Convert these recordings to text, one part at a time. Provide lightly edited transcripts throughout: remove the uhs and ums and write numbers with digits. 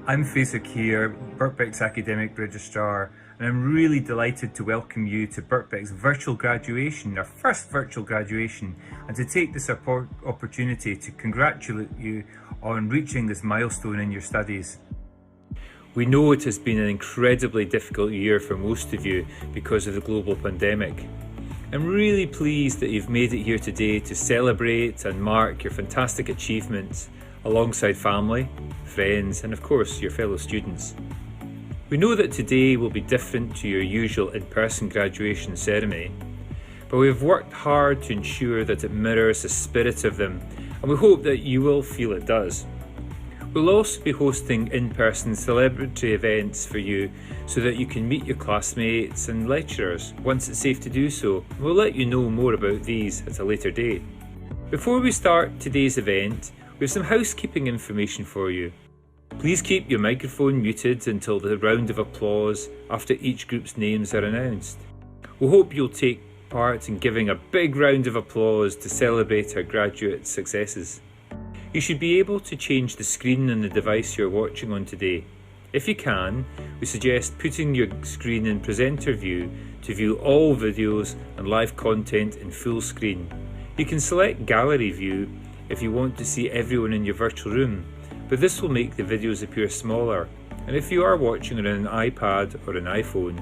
I'm Faisal here, Birkbeck's Academic Registrar, and I'm really delighted to welcome you to Birkbeck's virtual graduation, our first virtual graduation, and to take this opportunity to congratulate you on reaching this milestone in your studies. We know it has been an incredibly difficult year for most of you because of the global pandemic. I'm really pleased that you've made it here today to celebrate and mark your fantastic achievements alongside family, friends, and of course your fellow students. We know that today will be different to your usual in-person graduation ceremony, but we've worked hard to ensure that it mirrors the spirit of them, and we hope that you will feel it does. We'll also be hosting in-person celebratory events for you so that you can meet your classmates and lecturers once it's safe to do so. We'll let you know more about these at a later date. Before we start today's event, we have some housekeeping information for you. Please keep your microphone muted until the round of applause after each group's names are announced. We hope you'll take part in giving a big round of applause to celebrate our graduate successes. You should be able to change the screen on the device you're watching on today. If you can, we suggest putting your screen in presenter view to view all videos and live content in full screen. You can select gallery view if you want to see everyone in your virtual room, but this will make the videos appear smaller, and if you are watching on an iPad or an iPhone,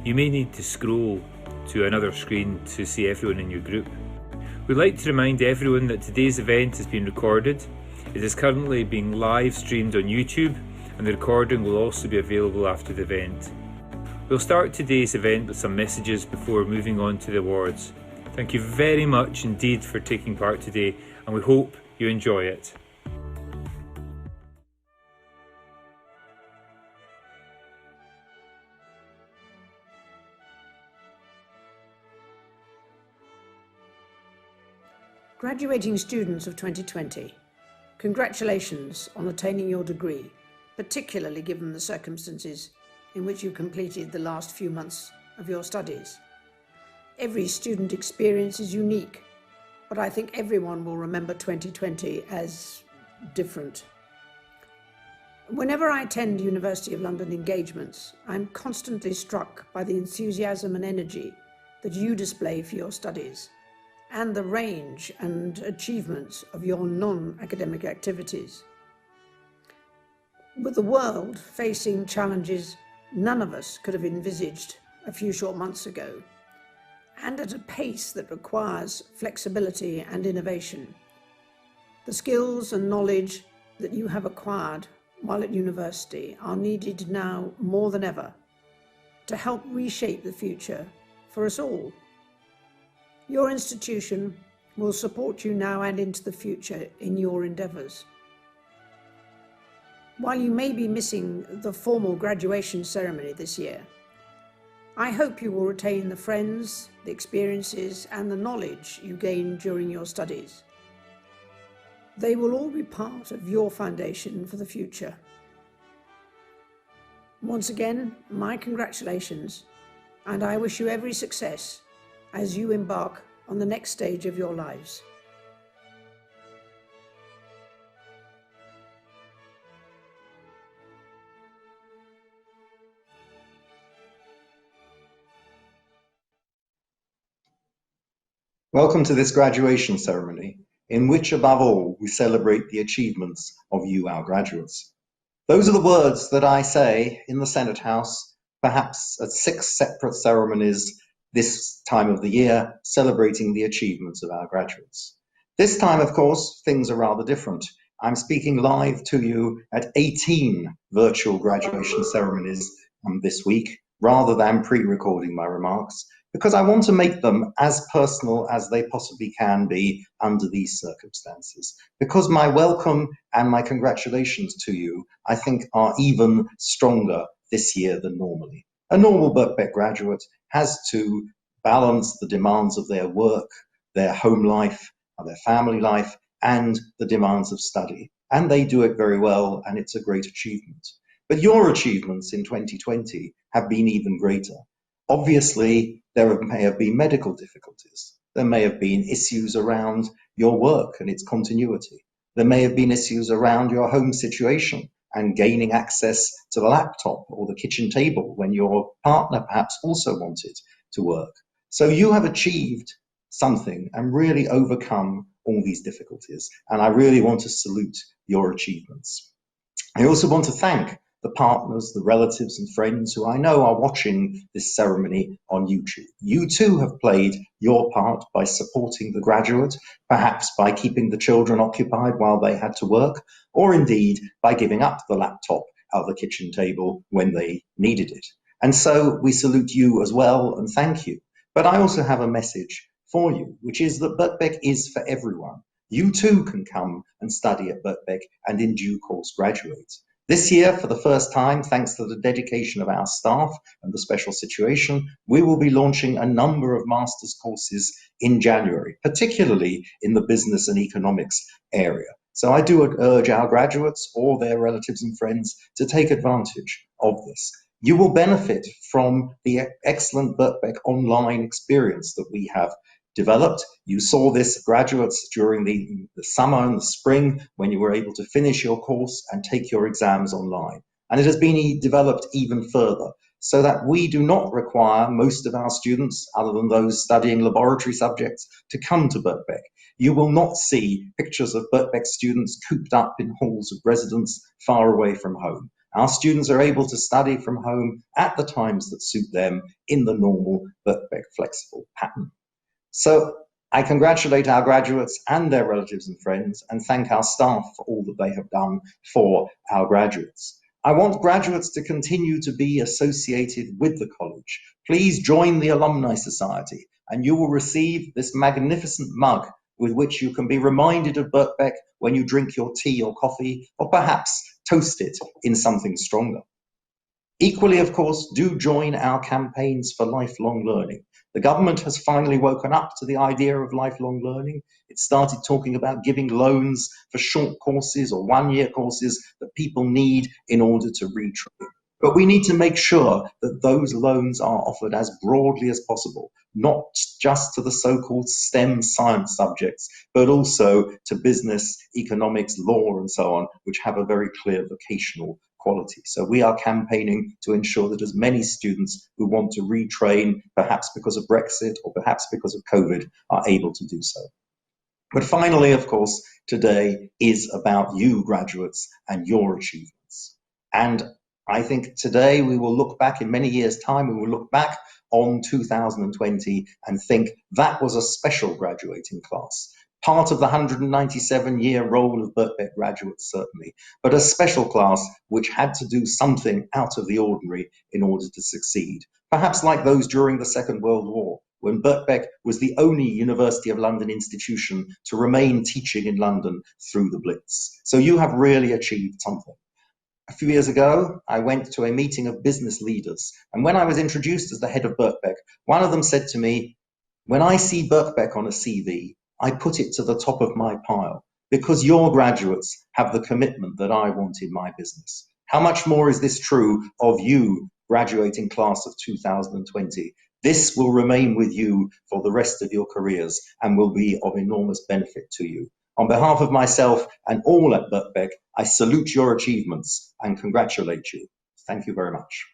you may need to scroll to another screen to see everyone in your group. We'd like to remind everyone that today's event has been recorded. It is currently being live streamed on YouTube, and the recording will also be available after the event. We'll start today's event with some messages before moving on to the awards. Thank you very much indeed for taking part today, and we hope you enjoy it. Graduating students of 2020, congratulations on attaining your degree, particularly given the circumstances in which you completed the last few months of your studies. Every student experience is unique, but I think everyone will remember 2020 as different. Whenever I attend University of London engagements, I'm constantly struck by the enthusiasm and energy that you display for your studies, and the range and achievements of your non-academic activities. With the world facing challenges none of us could have envisaged a few short months ago, and at a pace that requires flexibility and innovation, the skills and knowledge that you have acquired while at university are needed now more than ever to help reshape the future for us all. Your institution will support you now and into the future in your endeavours. While you may be missing the formal graduation ceremony this year, I hope you will retain the friends, the experiences, and the knowledge you gained during your studies. They will all be part of your foundation for the future. Once again, my congratulations, and I wish you every success as you embark on the next stage of your lives. Welcome to this graduation ceremony, in which above all we celebrate the achievements of you, our graduates. Those are the words that I say in the Senate House, perhaps at 6 separate ceremonies this time of the year, celebrating the achievements of our graduates. This time, of course, things are rather different. I'm speaking live to you at 18 virtual graduation ceremonies this week, rather than pre-recording my remarks, because I want to make them as personal as they possibly can be under these circumstances. Because my welcome and my congratulations to you, I think, are even stronger this year than normally. A normal Birkbeck graduate has to balance the demands of their work, their home life, their family life, and the demands of study. And they do it very well, and it's a great achievement. But your achievements in 2020 have been even greater. Obviously, there may have been medical difficulties. There may have been issues around your work and its continuity. There may have been issues around your home situation and gaining access to the laptop or the kitchen table when your partner perhaps also wanted to work. So you have achieved something and really overcome all these difficulties. And I really want to salute your achievements. I also want to thank the partners, the relatives and friends who I know are watching this ceremony on YouTube. You too have played your part by supporting the graduate, perhaps by keeping the children occupied while they had to work, or indeed by giving up the laptop at the kitchen table when they needed it. And so we salute you as well and thank you. But I also have a message for you, which is that Birkbeck is for everyone. You too can come and study at Birkbeck and in due course graduate. This year, for the first time, thanks to the dedication of our staff and the special situation, we will be launching a number of master's courses in January, particularly in the business and economics area. So I do urge our graduates or their relatives and friends to take advantage of this. You will benefit from the excellent Birkbeck online experience that we have developed. You saw this, graduates, during the summer and the spring when you were able to finish your course and take your exams online. And it has been developed even further so that we do not require most of our students, other than those studying laboratory subjects, to come to Birkbeck. You will not see pictures of Birkbeck students cooped up in halls of residence far away from home. Our students are able to study from home at the times that suit them in the normal Birkbeck flexible pattern. So I congratulate our graduates and their relatives and friends and thank our staff for all that they have done for our graduates. I want graduates to continue to be associated with the college. Please join the Alumni Society and you will receive this magnificent mug with which you can be reminded of Birkbeck when you drink your tea or coffee, or perhaps toast it in something stronger. Equally, of course, do join our campaigns for lifelong learning. The government has finally woken up to the idea of lifelong learning. It started talking about giving loans for short courses or one-year courses that people need in order to retrain. But we need to make sure that those loans are offered as broadly as possible, not just to the so-called STEM science subjects, but also to business, economics, law, and so on, which have a very clear vocational quality. So we are campaigning to ensure that as many students who want to retrain, perhaps because of Brexit or perhaps because of COVID, are able to do so. But finally, of course, today is about you graduates and your achievements. And I think today we will look back in many years' time, we will look back on 2020 and think that was a special graduating class. Part of the 197-year roll of Birkbeck graduates, certainly, but a special class which had to do something out of the ordinary in order to succeed. Perhaps like those during the Second World War, when Birkbeck was the only University of London institution to remain teaching in London through the Blitz. So you have really achieved something. A few years ago, I went to a meeting of business leaders, and when I was introduced as the head of Birkbeck, one of them said to me, "When I see Birkbeck on a CV, I put it to the top of my pile because your graduates have the commitment that I want in my business." How much more is this true of you, graduating class of 2020? This will remain with you for the rest of your careers and will be of enormous benefit to you. On behalf of myself and all at Birkbeck, I salute your achievements and congratulate you. Thank you very much.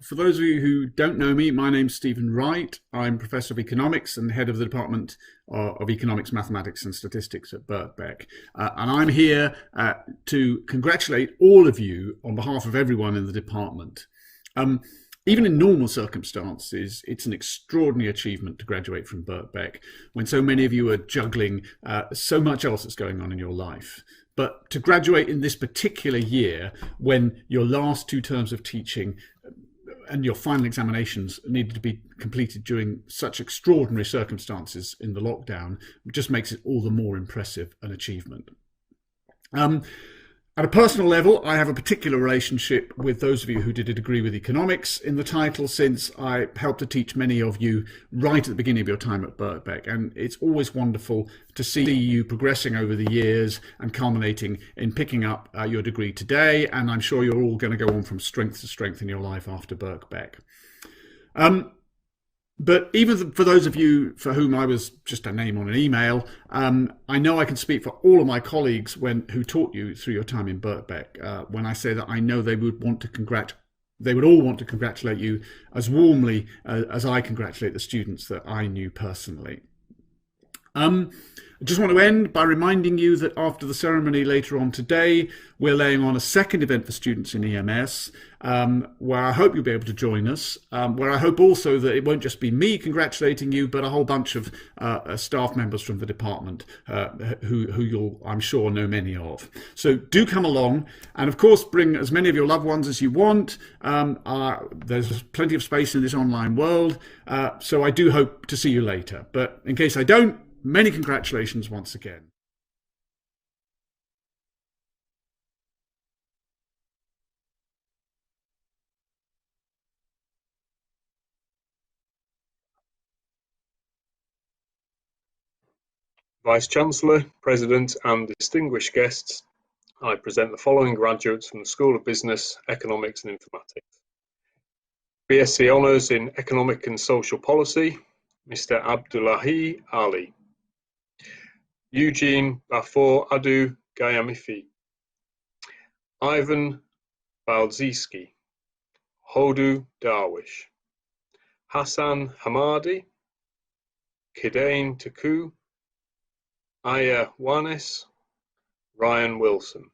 For those of you who don't know me, my name's Stephen Wright. I'm Professor of Economics and Head of the Department of Economics, Mathematics and Statistics at Birkbeck. And I'm here to congratulate all of you on behalf of everyone in the department. Even in normal circumstances, it's an extraordinary achievement to graduate from Birkbeck when so many of you are juggling so much else that's going on in your life. But to graduate in this particular year when your last 2 terms of teaching and your final examinations needed to be completed during such extraordinary circumstances in the lockdown just makes it all the more impressive an achievement. At a personal level, I have a particular relationship with those of you who did a degree with economics in the title, since I helped to teach many of you right at the beginning of your time at Birkbeck. And it's always wonderful to see you progressing over the years and culminating in picking up your degree today. And I'm sure you're all going to go on from strength to strength in your life after Birkbeck. But even for those of you for whom I was just a name on an email, I know I can speak for all of my colleagues who taught you through your time in Birkbeck when I say that I know they would all want to congratulate you as warmly as I congratulate the students that I knew personally. I just want to end by reminding you that after the ceremony later on today, we're laying on a second event for students in EMS, where I hope you'll be able to join us, where I hope also that it won't just be me congratulating you, but a whole bunch of staff members from the department who you'll, I'm sure, know many of. So do come along, and of course bring as many of your loved ones as you want. There's plenty of space in this online world, so I do hope to see you later. But in case I don't, many congratulations once again. Vice-Chancellor, President and distinguished guests, I present the following graduates from the School of Business, Economics and Informatics. BSc Honours in Economic and Social Policy, Mr. Abdullahi Ali. Eugene Bafor Adu Gayamifi. Ivan Balziski. Hodu Darwish. Hassan Hamadi. Kidane Taku. Aya Highness. Ryan Wilson.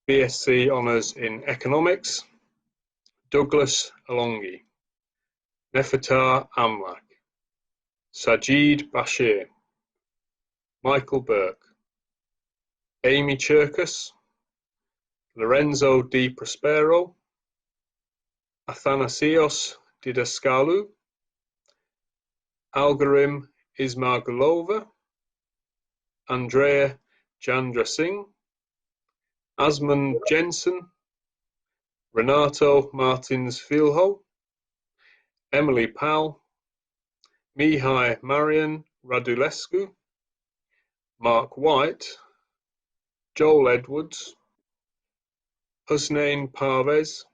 BSc Honours in Economics, Douglas Alongi. Nefertar Amlak. Sajid Bashir. Michael Bourke. Amy Cherkus. Lorenzo Di Prospero. Athanasios Didaskalou. Algarim Ismagulova. Andrea Chandra Singh. Asman Jensen. Renato Martins Filho. Emily Powell. Mihai Marian Radulescu. Mark White. Joel Edwards. Husnain Parvez.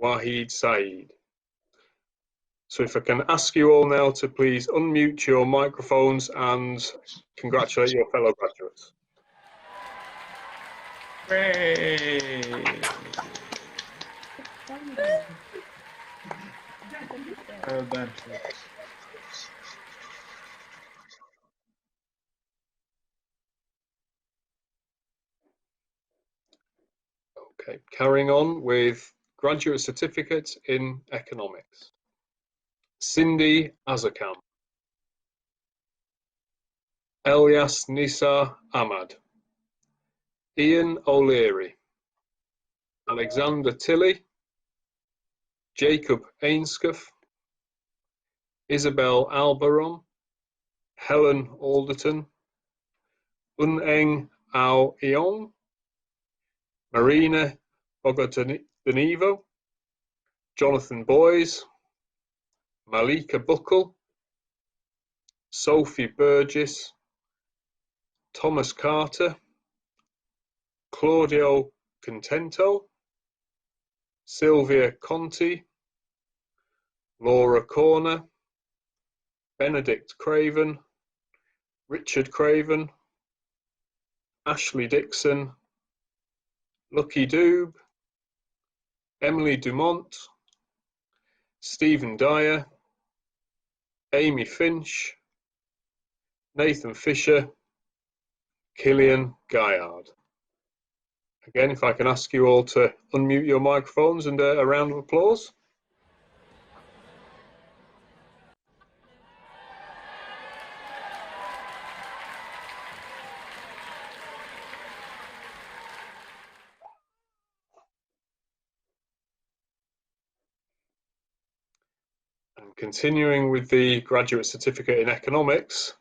Wahid Saeed. So if I can ask you all now to please unmute your microphones and congratulate your fellow graduates. Hooray! Well done. Okay, carrying on with graduate certificate in economics. Cindy Azakam. Elias Nisa Ahmad. Ian O'Leary. Alexander Tilley. Jacob Ainscough. Isabel Albaron. Helen Alderton. Uneng Ao Eong. Marina Bogotanivo. Jonathan Boys. Malika Buckle. Sophie Burgess. Thomas Carter. Claudio Contento. Sylvia Conti. Laura Corner. Benedict Craven. Richard Craven. Ashley Dixon. Lucky Doob. Emily Dumont. Stephen Dyer. Amy Finch. Nathan Fisher. Killian Gaillard. Again, if I can ask you all to unmute your microphones and a round of applause. And continuing with the graduate certificate in economics,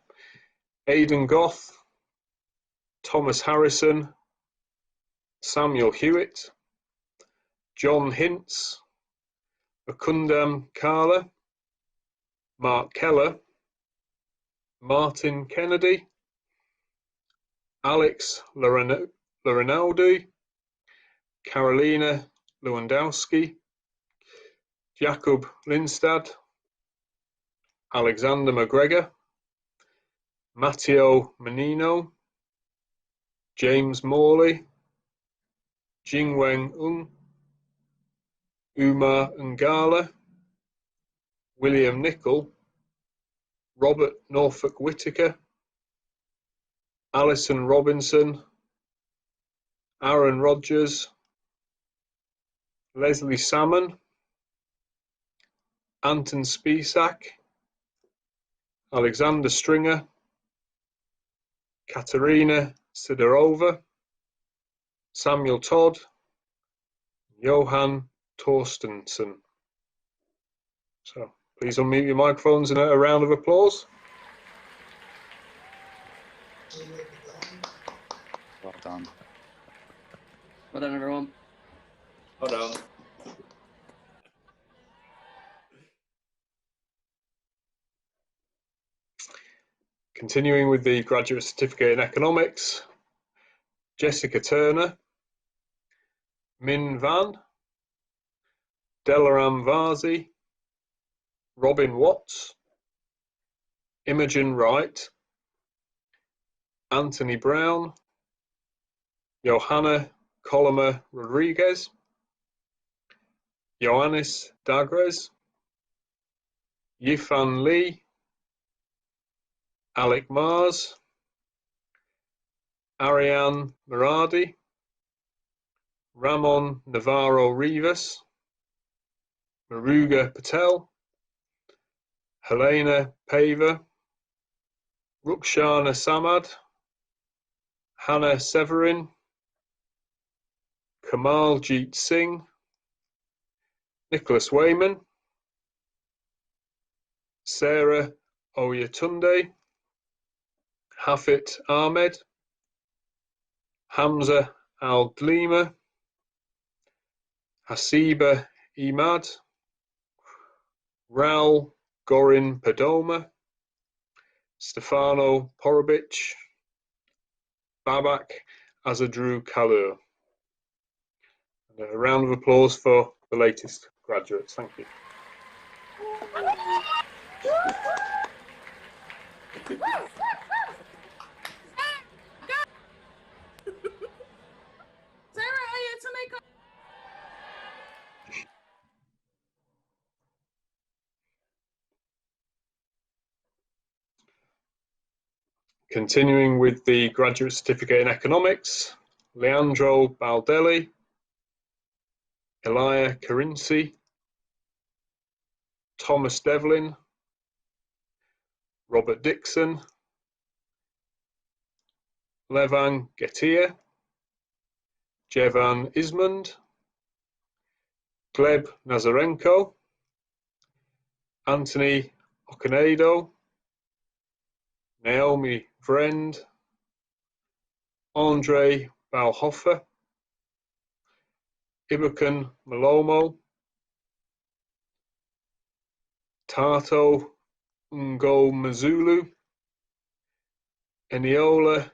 Aidan Goff, Thomas Harrison, Samuel Hewitt, John Hintz, Mukundam Kala, Mark Keller, Martin Kennedy, Alex Lorinaldi, Carolina Lewandowski, Jacob Lindstad, Alexander McGregor, Matteo Menino, James Morley, Jingwen Ung, Umar Ngala, William Nicol, Robert Norfolk Whitaker, Alison Robinson, Aaron Rogers, Leslie Salmon, Anton Spisak, Alexander Stringer, Katerina Sidorova, Samuel Todd, Johan Torstensen. So please unmute your microphones and a round of applause. Well done. Well done, everyone. Well done. Continuing with the Graduate Certificate in Economics, Jessica Turner, Min Van, Delaram Varzi, Robin Watts, Imogen Wright, Anthony Brown, Johanna Coloma Rodriguez, Ioannis Dagres, Yifan Lee, Alec Mars, Ariane Muradi, Ramon Navarro Rivas, Maruga Patel, Helena Paver, Rukshana Samad, Hannah Severin, Kamal Jeet Singh, Nicholas Wayman, Sarah Oyatunde, Hafit Ahmed, Hamza Al-Dlima, Hasiba Imad, Raul Gorin Padoma, Stefano Porobic, Babak Azadru Kalur. And a round of applause for the latest graduates. Thank you. Continuing with the Graduate Certificate in Economics, Leandro Baldelli, Elia Carinci, Thomas Devlin, Robert Dixon, Levan Getir, Jevan Ismond, Gleb Nazarenko, Anthony Okonedo, Naomi Vrend, Andre Balhofer, Ibukan Malomo, Tato Ngo Mazulu, Eniola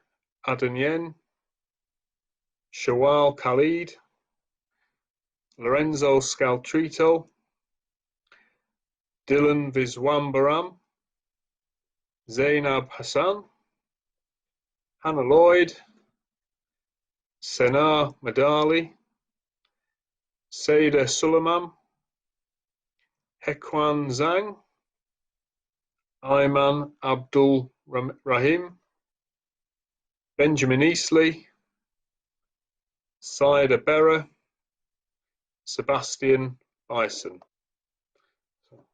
Adenyen, Shawal Khalid, Lorenzo Scaltrito, Dylan Viswambaram, Zainab Hassan, Hannah Lloyd, Senar Madali, Seda Suleiman, Hekwan Zhang, Ayman Abdul Rahim, Benjamin Eastley, Saida Berra, Sebastian Bison.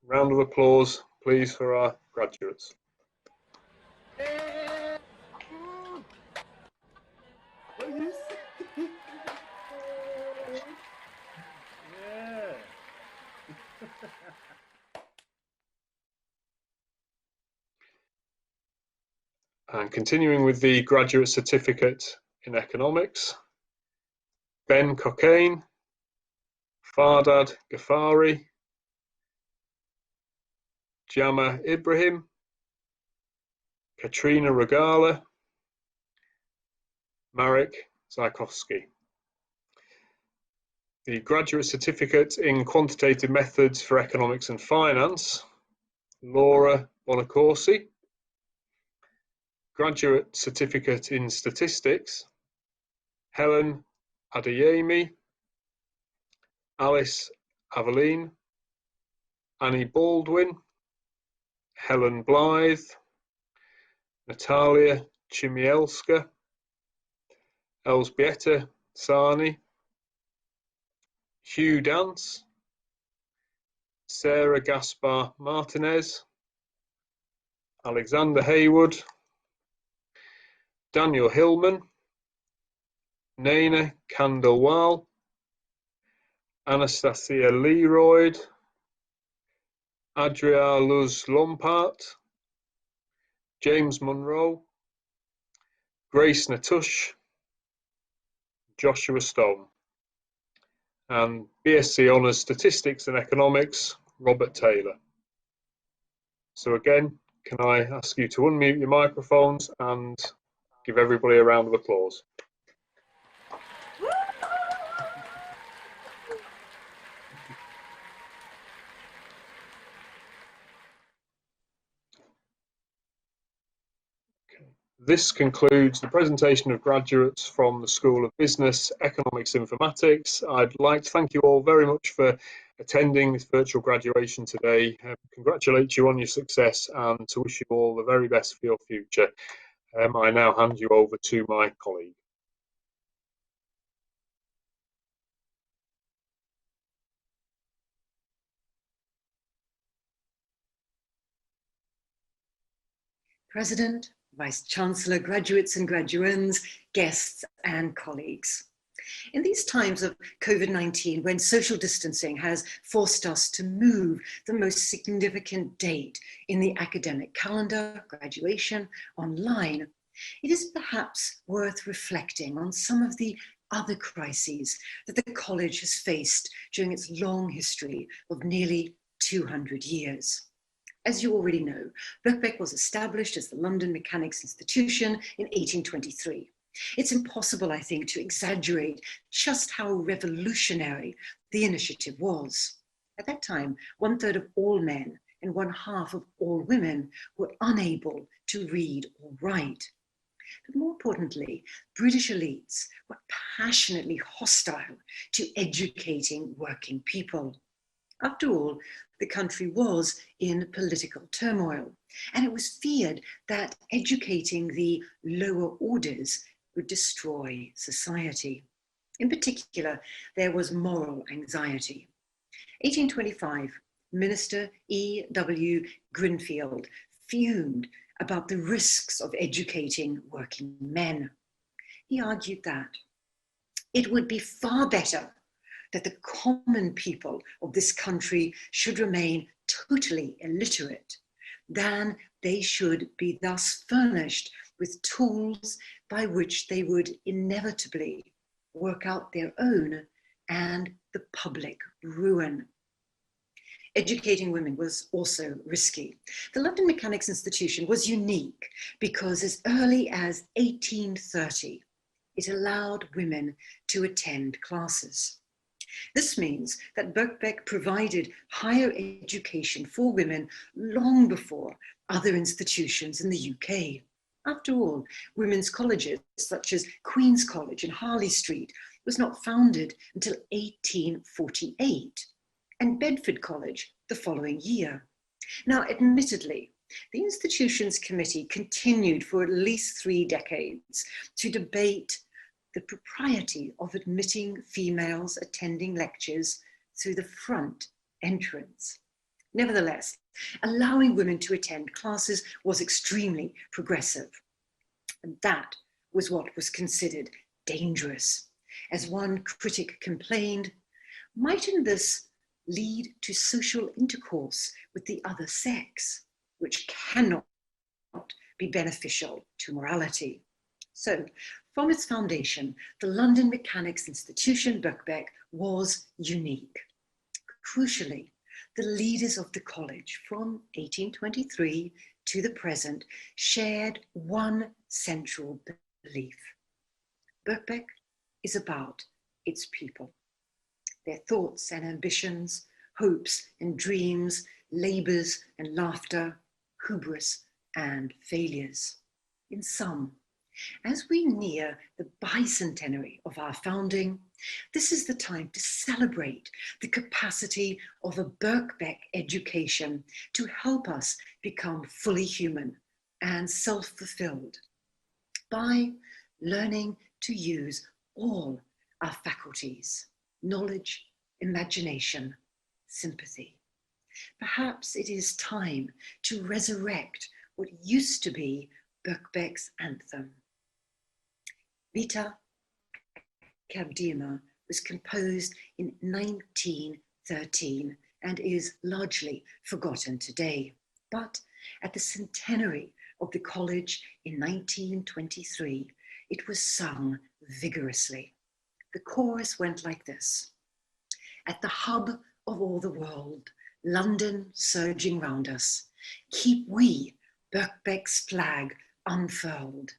Round of applause, please, for our graduates. And continuing with the Graduate Certificate in Economics, Ben Cockayne, Fardad Ghaffari, Jama Ibrahim, Katrina Regala, Marek Zajkowski. the Graduate Certificate in Quantitative Methods for Economics and Finance, Laura Bonacorsi. Graduate Certificate in Statistics, Helen Adeyemi, Alice Aveline, Annie Baldwin, Helen Blythe, Natalia Chmielska, Elżbieta Sani, Hugh Dance, Sarah Gaspar Martinez, Alexander Haywood, Daniel Hillman, Naina Khandelwal, Anastasia Leroyd, Adria Luz Lompart, James Munro, Grace Natush, Joshua Stone, and BSc Honours Statistics and Economics, Robert Taylor. So again, can I ask you to unmute your microphones and give everybody a round of applause. This concludes the presentation of graduates from the School of Business, Economics, Informatics. I'd like to thank you all very much for attending this virtual graduation today. Congratulate you on your success and to wish you all the very best for your future. I now hand you over to my colleague. President, Vice-Chancellor, graduates and graduands, guests and colleagues. In these times of COVID-19, when social distancing has forced us to move the most significant date in the academic calendar, graduation, online, it is perhaps worth reflecting on some of the other crises that the college has faced during its long history of nearly 200 years. As you already know, Birkbeck was established as the London Mechanics Institution in 1823. It's impossible, I think, to exaggerate just how revolutionary the initiative was. At that time, 1/3 of all men and 1/2 of all women were unable to read or write. But more importantly, British elites were passionately hostile to educating working people. After all, the country was in political turmoil, and it was feared that educating the lower orders would destroy society. In particular, there was moral anxiety. 1825, Minister E.W. Grinfield fumed about the risks of educating working men. He argued that it would be far better that the common people of this country should remain totally illiterate than they should be thus furnished with tools by which they would inevitably work out their own and the public ruin. Educating women was also risky. The London Mechanics Institution was unique because as early as 1830, it allowed women to attend classes. This means that Birkbeck provided higher education for women long before other institutions in the UK. After all, women's colleges such as Queen's College in Harley Street was not founded until 1848, and Bedford College the following year. Now, admittedly, the institution's committee continued for at least 3 decades to debate the propriety of admitting females attending lectures through the front entrance. Nevertheless, allowing women to attend classes was extremely progressive. And that was what was considered dangerous. As one critic complained, mightn't this lead to social intercourse with the other sex, which cannot be beneficial to morality? So, from its foundation, the London Mechanics Institution, Birkbeck, was unique. Crucially, the leaders of the college from 1823 to the present shared one central belief. Birkbeck is about its people. their thoughts and ambitions, hopes and dreams, labours and laughter, hubris and failures. In sum, as we near the bicentenary of our founding, this is the time to celebrate the capacity of a Birkbeck education to help us become fully human and self-fulfilled by learning to use all our faculties: knowledge, imagination, sympathy. Perhaps it is time to resurrect what used to be Birkbeck's anthem. Vita Academa was composed in 1913 and is largely forgotten today. But at the centenary of the college in 1923, it was sung vigorously. The chorus went like this: at the hub of all the world, London surging round us, keep we Birkbeck's flag unfurled,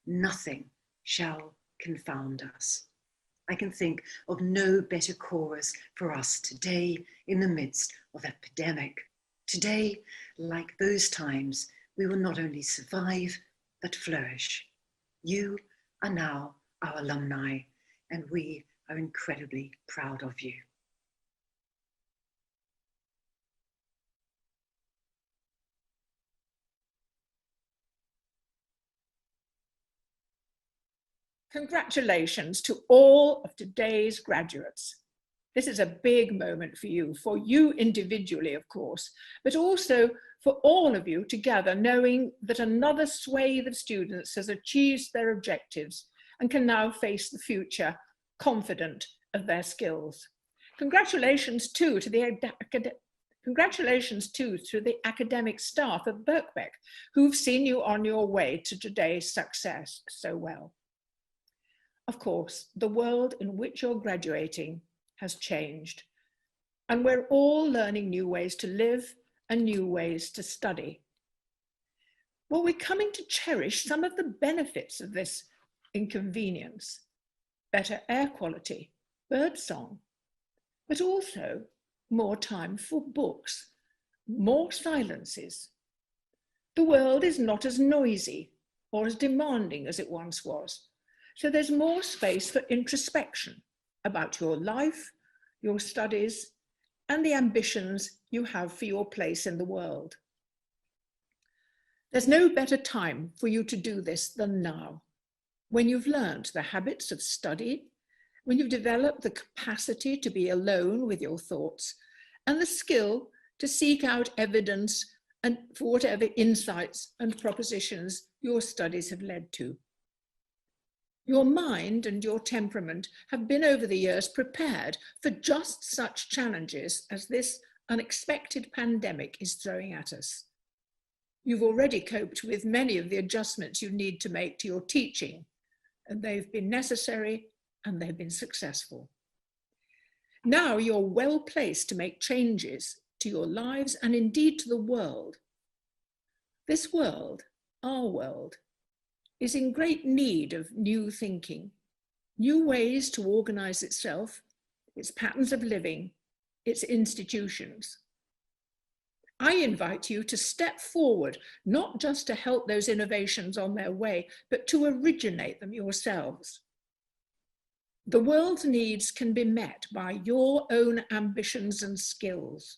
nothing shall confound us. I can think of no better chorus for us today in the midst of epidemic. Today, like those times, we will not only survive, but flourish. You are now our alumni, and we are incredibly proud of you. Congratulations to all of today's graduates. This is a big moment for you individually, of course, but also for all of you together, knowing that another swathe of students has achieved their objectives and can now face the future confident of their skills. Congratulations too to the academic staff at Birkbeck, who've seen you on your way to today's success so well. Of course, the world in which you're graduating has changed, and we're all learning new ways to live and new ways to study. Well, we're coming to cherish some of the benefits of this inconvenience: better air quality, birdsong, but also more time for books, more silences. The world is not as noisy or as demanding as it once was. So there's more space for introspection about your life, your studies, and the ambitions you have for your place in the world. There's no better time for you to do this than now, when you've learned the habits of study, when you've developed the capacity to be alone with your thoughts, and the skill to seek out evidence and for whatever insights and propositions your studies have led to. Your mind and your temperament have been over the years prepared for just such challenges as this unexpected pandemic is throwing at us. You've already coped with many of the adjustments you need to make to your teaching, and they've been necessary and they've been successful. Now you're well placed to make changes to your lives and indeed to the world. This world, our world, is in great need of new thinking, new ways to organize itself, its patterns of living, its institutions. I invite you to step forward, not just to help those innovations on their way, but to originate them yourselves. The world's needs can be met by your own ambitions and skills.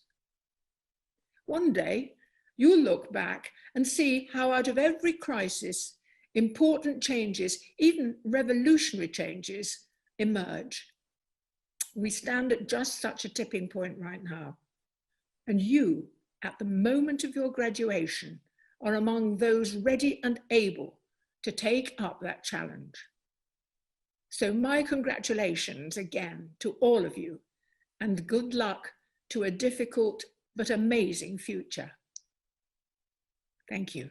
One day, you'll look back and see how out of every crisis, important changes, even revolutionary changes, emerge. We stand at just such a tipping point right now. And you, at the moment of your graduation, are among those ready and able to take up that challenge. So my congratulations again to all of you, and good luck to a difficult but amazing future. Thank you.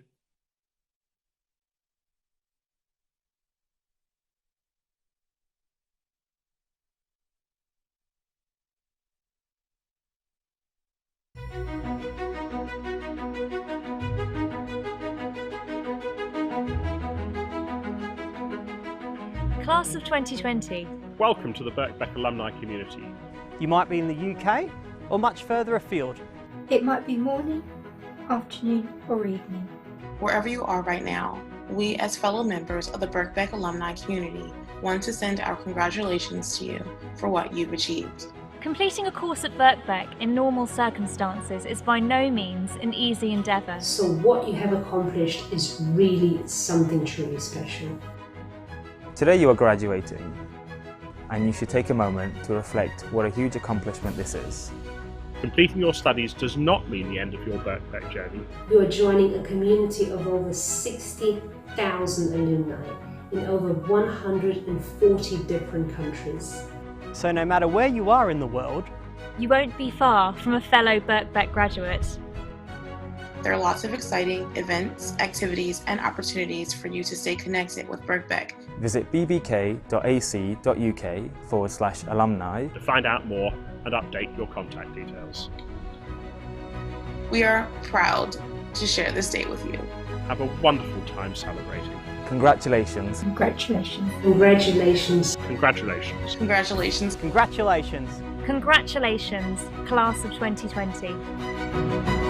Class of 2020, Welcome to the Birkbeck alumni community. You might be in the UK or much further afield. It might be morning, afternoon or evening. Wherever you are right now, we as fellow members of the Birkbeck alumni community want to send our congratulations to you for what you've achieved. Completing a course at Birkbeck in normal circumstances is by no means an easy endeavour. So what you have accomplished is really something truly special. Today you are graduating, and you should take a moment to reflect what a huge accomplishment this is. Completing your studies does not mean the end of your Birkbeck journey. You are joining a community of over 60,000 alumni in over 140 different countries. So no matter where you are in the world, you won't be far from a fellow Birkbeck graduate. There are lots of exciting events, activities, and opportunities for you to stay connected with Birkbeck. Visit bbk.ac.uk/alumni to find out more and update your contact details. We are proud to share this day with you. Have a wonderful time celebrating. Congratulations. Congratulations. Congratulations. Congratulations. Congratulations. Congratulations. Congratulations, class of 2020.